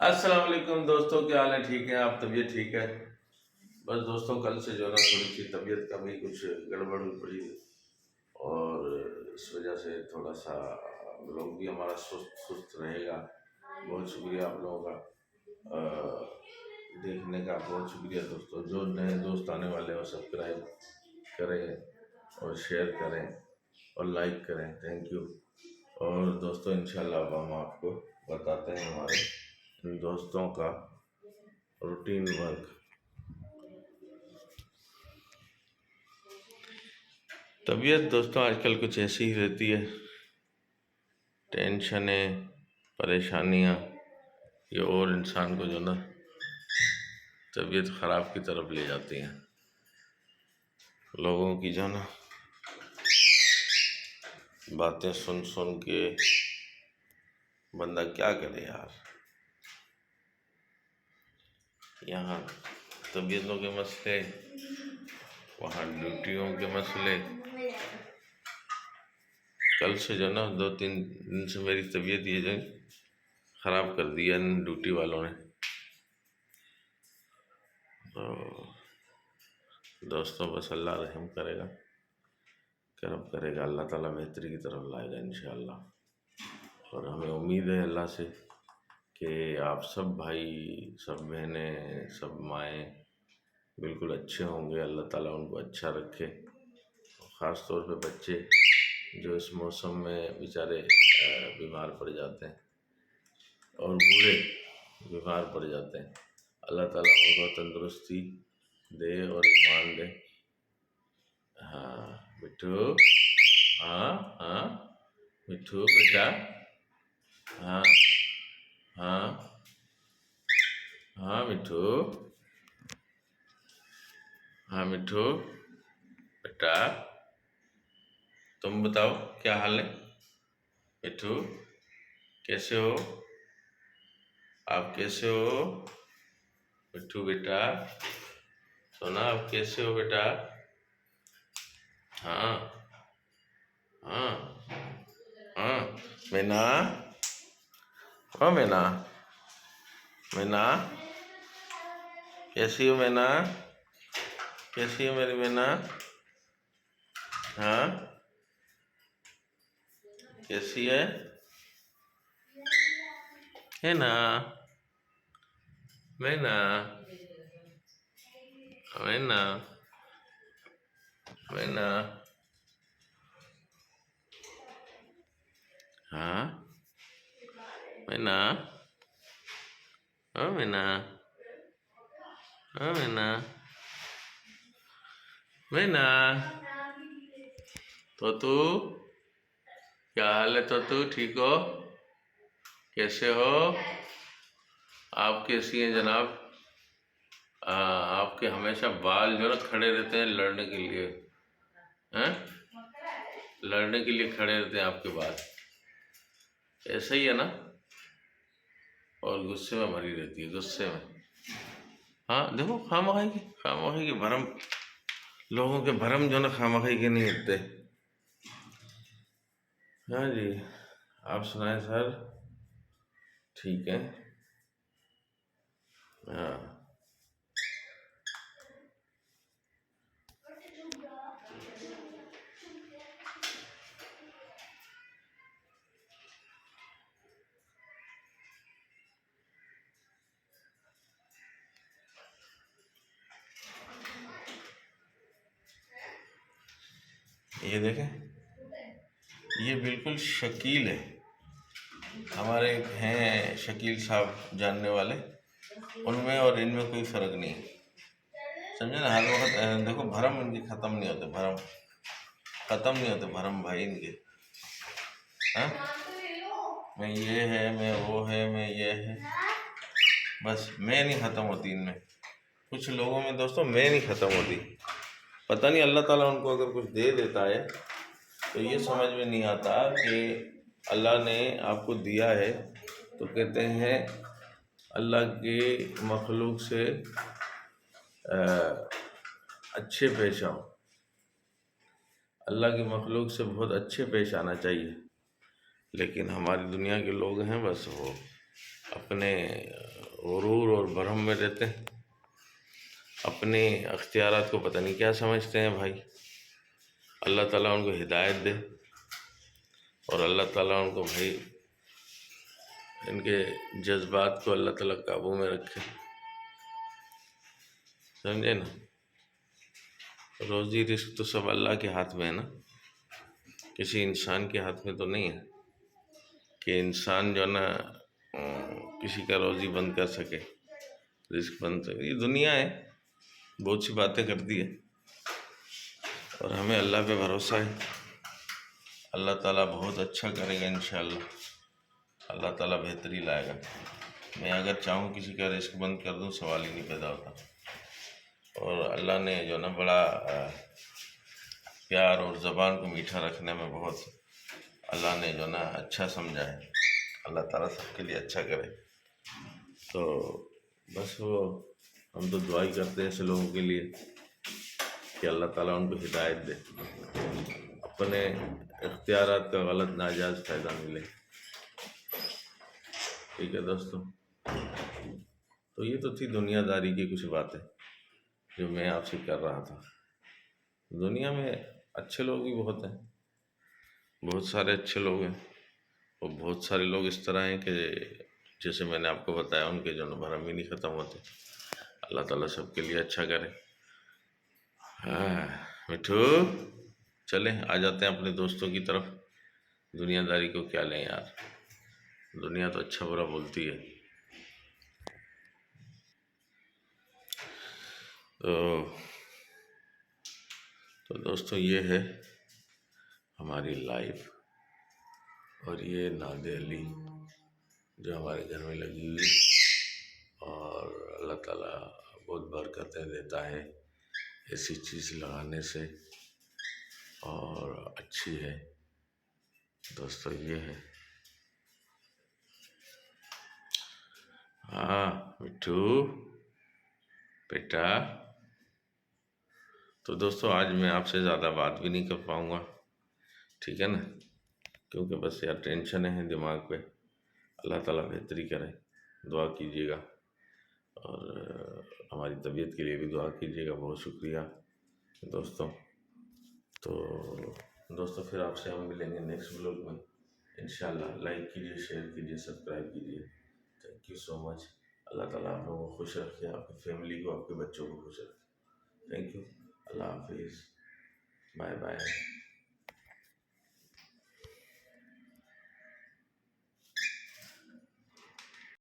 السلام علیکم دوستوں، کیا حال ہے؟ ٹھیک ہے؟ آپ طبیعت ٹھیک ہے؟ بس دوستوں، کل سے جو ہے نا تھوڑی سی طبیعت کا بھی کچھ گڑبڑ ہوئی پڑی اور اس وجہ سے تھوڑا سا لوگ بھی ہمارا سست رہے گا۔ بہت شکریہ آپ لوگوں کا دیکھنے کا، بہت شکریہ دوستوں۔ جو نئے دوست آنے والے ہیں وہ سبسکرائب کریں اور شیئر کریں اور لائک کریں، تھینک یو۔ اور دوستوں انشاءاللہ اب ہم آپ کو بتاتے ہیں ہمارے ان دوستوں کا روٹین ورک۔ طبیعت دوستوں آج کل کچھ ایسی ہی رہتی ہے، ٹینشنیں، پریشانیاں، یہ اور انسان کو جو نا طبیعت خراب کی طرف لے جاتی ہیں۔ لوگوں کی جو نا باتیں سن سن کے بندہ کیا کرے یار۔ یہاں طبیعتوں کے مسئلے، وہاں ڈیوٹیوں کے مسئلے۔ کل سے جو نا 2-3 دن سے میری طبیعت یہ جو خراب کر دیا ان ڈیوٹی والوں نے۔ تو دوستوں بس اللہ رحم کرے گا، کرم کرے گا، اللہ تعالیٰ بہتری کی طرف لائے گا انشاءاللہ۔ اور ہمیں امید ہے اللہ سے کہ آپ سب بھائی، سب بہنیں، سب مائیں بالکل اچھے ہوں گے، اللہ تعالیٰ ان کو اچھا رکھے۔ خاص طور پہ بچے جو اس موسم میں بیچارے بیمار پڑ جاتے ہیں اور بوڑھے بیمار پڑ جاتے ہیں، اللہ تعالیٰ ان کو تندرستی دے اور ایمان دے۔ ہاں مٹھو، ہاں ہاں مٹھو بیٹا، ہاں ہاں ہاں مٹھو، ہاں مٹھو بیٹا، تم بتاؤ کیا حال ہے؟ مٹھو کیسے ہو؟ آپ کیسے ہو مٹھو بیٹا؟ سونا آپ کیسے ہو بیٹا؟ ہاں ہاں ہاں مینا، او مینا، مینا کیسی ہو مینا؟ کیسی ہو میری مینا؟ ہاں کیسی ہے نا مینا؟ مینا مینا، ہاں مینا، او مینا، او مینا، مینا، توتو کیا حال ہے؟ توتو ٹھیک ہو؟ کیسے ہو؟ آپ کیسی ہیں جناب؟ آپ کے ہمیشہ بال جو نا کھڑے رہتے ہیں لڑنے کے لیے، لڑنے کے لیے کھڑے رہتے ہیں آپ کے بال، ایسا ہی ہے نا؟ اور غصے میں مری رہتی ہے، غصے میں۔ ہاں دیکھو خواہ کی بھرم، لوگوں کے بھرم جو نا خواہ کے نہیں ہوتے۔ ہاں جی، آپ سنائیں سر؟ ٹھیک ہے؟ ہاں یہ دیکھیں، یہ بالکل شکیل ہے، ہمارے ایک ہیں شکیل صاحب جاننے والے، ان میں اور ان میں کوئی فرق نہیں ہے، سمجھے نا؟ ہر وقت دیکھو بھرم ان کے ختم نہیں ہوتے، بھرم ختم نہیں ہوتے، بھرم بھائی ان کے، ہاں میں یہ ہے، میں وہ ہے، میں یہ ہے، بس میں نہیں ختم ہوتی ان میں۔ کچھ لوگوں میں دوستوں میں نہیں ختم ہوتی، پتہ نہیں اللہ تعالیٰ ان کو اگر کچھ دے دیتا ہے تو یہ سمجھ میں نہیں آتا کہ اللہ نے آپ کو دیا ہے تو کہتے ہیں اللہ کی مخلوق سے اچھے پیش آؤ، اللہ کی مخلوق سے بہت اچھے پیش آنا چاہیے، لیکن ہماری دنیا کے لوگ ہیں بس وہ اپنے غرور اور برہم میں رہتے ہیں، اپنے اختیارات کو پتہ نہیں کیا سمجھتے ہیں بھائی۔ اللہ تعالیٰ ان کو ہدایت دے، اور اللہ تعالیٰ ان کو بھائی ان کے جذبات کو اللہ تعالیٰ قابو میں رکھے، سمجھے نا۔ روزی رزق تو سب اللہ کے ہاتھ میں ہے نا، کسی انسان کے ہاتھ میں تو نہیں ہے کہ انسان جو ہے نا کسی کا روزی بند کر سکے، رزق بند سکے۔ یہ دنیا ہے، بہت سی باتیں کرتی ہے، اور ہمیں اللہ پہ بھروسہ ہے، اللہ تعالیٰ بہت اچھا کرے گا انشاءاللہ، اللہ تعالیٰ بہتری لائے گا۔ میں اگر چاہوں کسی کا رزق بند کر دوں سوال ہی نہیں پیدا ہوتا، اور اللہ نے جو نا بڑا پیار اور زبان کو میٹھا رکھنے میں بہت اللہ نے جو نا اچھا سمجھا ہے، اللہ تعالیٰ سب کے لیے اچھا کرے۔ تو بس وہ ہم تو دعا ہی کرتے ہیں ایسے لوگوں کے لیے کہ اللہ تعالیٰ ان کو ہدایت دے، اپنے اختیارات کا غلط ناجائز فائدہ ملے۔ ٹھیک ہے دوستو، تو یہ تو تھی دنیا داری کی کچھ باتیں جو میں آپ سے کر رہا تھا۔ دنیا میں اچھے لوگ بھی بہت ہیں، بہت سارے اچھے لوگ ہیں، اور بہت سارے لوگ اس طرح ہیں کہ جیسے میں نے آپ کو بتایا ان کے جو نا بھرم ہی نہیں ختم ہوتے۔ اللہ تعالیٰ سب کے لیے اچھا کرے۔ ہاں مٹھو، چلیں آ جاتے ہیں اپنے دوستوں کی طرف۔ دنیا داری کو کیا لیں یار، دنیا تو اچھا برا بولتی ہے۔ تو دوستو یہ ہے ہماری لائف، اور یہ ناد علی جو ہمارے گھر میں لگی ہوئی، اور اللہ تعالیٰ بہت برکتیں دیتا ہے ایسی چیز لگانے سے، اور اچھی ہے دوستو، یہ ہے۔ ہاں مٹھو بیٹا، تو دوستو آج میں آپ سے زیادہ بات بھی نہیں کر پاؤں گا، ٹھیک ہے نا، کیونکہ بس یار ٹینشن ہے دماغ پہ۔ اللہ تعالیٰ بہتری کرے، دعا کیجیے گا، اور ہماری طبیعت کے لیے بھی دعا کیجیے گا۔ بہت شکریہ دوستوں۔ تو دوستو پھر آپ سے ہم ملیں گے نیکسٹ بلاگ میں انشاءاللہ۔ لائک کیجیے، شیئر کیجیے، سبسکرائب کیجیے۔ تھینک یو سو مچ۔ اللہ تعالیٰ آپ لوگوں کو خوش رکھے، آپ کی فیملی کو، آپ کے بچوں کو خوش رکھے۔ تھینک یو، اللہ حافظ، بائے بائے۔